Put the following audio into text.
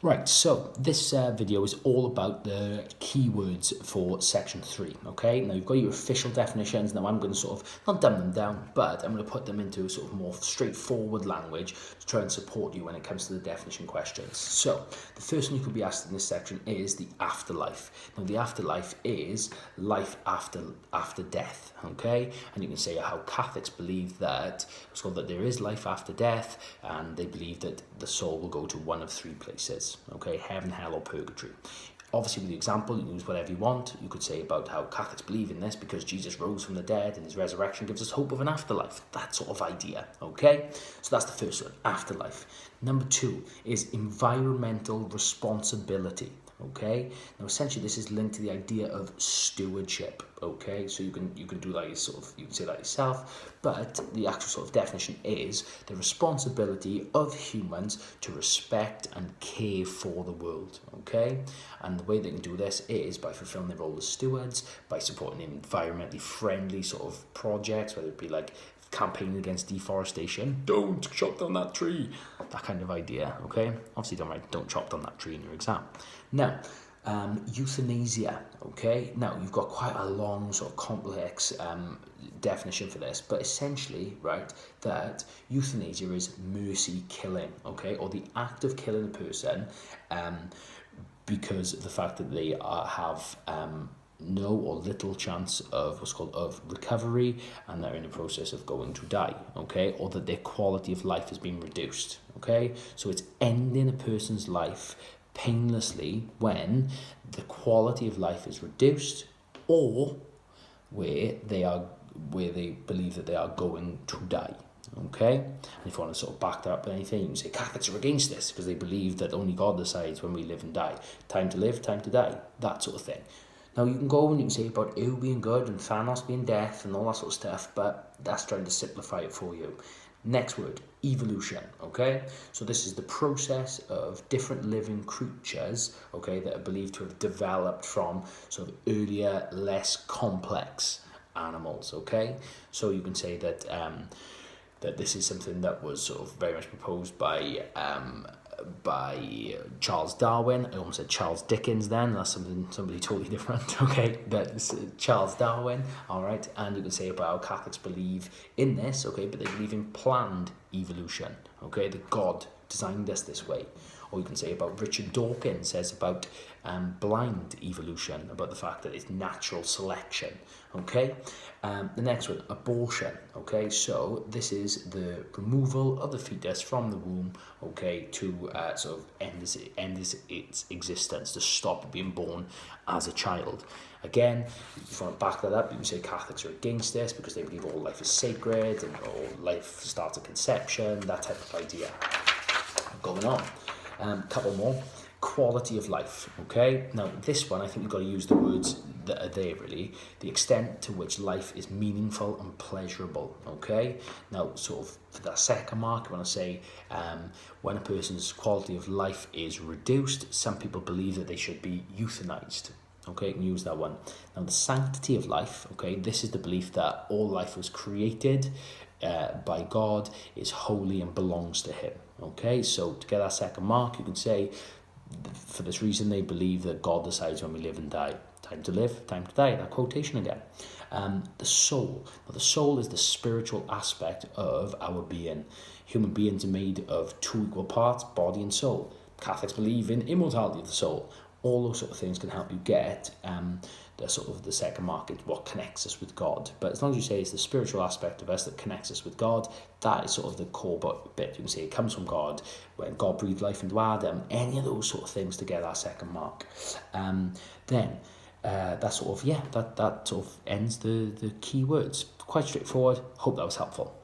Right, so this video is all about the keywords for section 3, okay? Now you've got your official definitions. Now I'm going to sort of, not dumb them down, but I'm going to put them into sort of more straightforward language to try and support you when it comes to the definition questions. So the first one you could be asked in this section is the afterlife. Now the afterlife is life after death, okay? And you can say how Catholics believe that, it's called that there is life after death, and they believe that the soul will go to one of 3 places. Okay, heaven, hell, or purgatory. Obviously, with the example, you can use whatever you want. You could say about how Catholics believe in this because Jesus rose from the dead and his resurrection gives us hope of an afterlife. That sort of idea, okay? So that's the first one, afterlife. Number 2 is environmental responsibility. Okay, now essentially this is linked to the idea of stewardship. Okay, so you can do that you can say that yourself, but the actual sort of definition is the responsibility of humans to respect and care for the world. Okay, and the way they can do this is by fulfilling their role as stewards, by supporting environmentally friendly sort of projects, whether it be like campaigning against deforestation, don't chop down that tree, that kind of idea, okay? Obviously don't write don't chop down that tree in your exam. Now, euthanasia, okay? Now, you've got quite a long sort of complex definition for this, but essentially, right, that euthanasia is mercy killing, okay? Or the act of killing a person because of the fact that they have no or little chance of what's called of recovery, and they're in the process of going to die, okay, or that their quality of life has been reduced, okay. So it's ending a person's life painlessly when the quality of life is reduced, or where they believe that they are going to die. Okay, and if you want to sort of back that up with anything, you can say Catholics are against this because they believe that only God decides when we live and die. Time to live, time to die, that sort of thing. Now you can go and you can say about EU being good and Thanos being death and all that sort of stuff, but that's trying to simplify it for you. Next word, evolution, okay? So this is the process of different living creatures, okay, that are believed to have developed from sort of earlier, less complex animals, okay? So you can say that that this is something that was sort of very much proposed by Charles Darwin. I almost said Charles Dickens then, that's somebody totally different, okay, that's Charles Darwin, all right, and you can say about how Catholics believe in this, okay, but they believe in planned evolution, okay, that God designed us this way. Or you can say about Richard Dawkins says about blind evolution, about the fact that it's natural selection, okay? The next one, abortion, okay? So this is the removal of the fetus from the womb, okay, to sort of end its existence, to stop it being born as a child. Again, if you want to back that up, you can say Catholics are against this because they believe all life is sacred and all life starts at conception, that type of idea. Going on. Couple more. Quality of life, okay? Now, this one, I think you've got to use the words that are there, really. The extent to which life is meaningful and pleasurable, okay? Now, sort of, for that second mark, I want to say when a person's quality of life is reduced, some people believe that they should be euthanized. Okay, you can use that one. Now, the sanctity of life, okay, this is the belief that all life was created by God, is holy and belongs to him. Okay, so to get that second mark, you can say, for this reason, they believe that God decides when we live and die. Time to live, time to die, that quotation again. The soul. Now, the soul is the spiritual aspect of our being. Human beings are made of 2 equal parts, body and soul. Catholics believe in immortality of the soul. All those sort of things can help you get the sort of the second mark into what connects us with God. But as long as you say it's the spiritual aspect of us that connects us with God, that is sort of the core bit. You can say it comes from God, when God breathed life into Adam, any of those sort of things to get that second mark. Then that sort of, that sort of ends the key words. Quite straightforward. Hope that was helpful.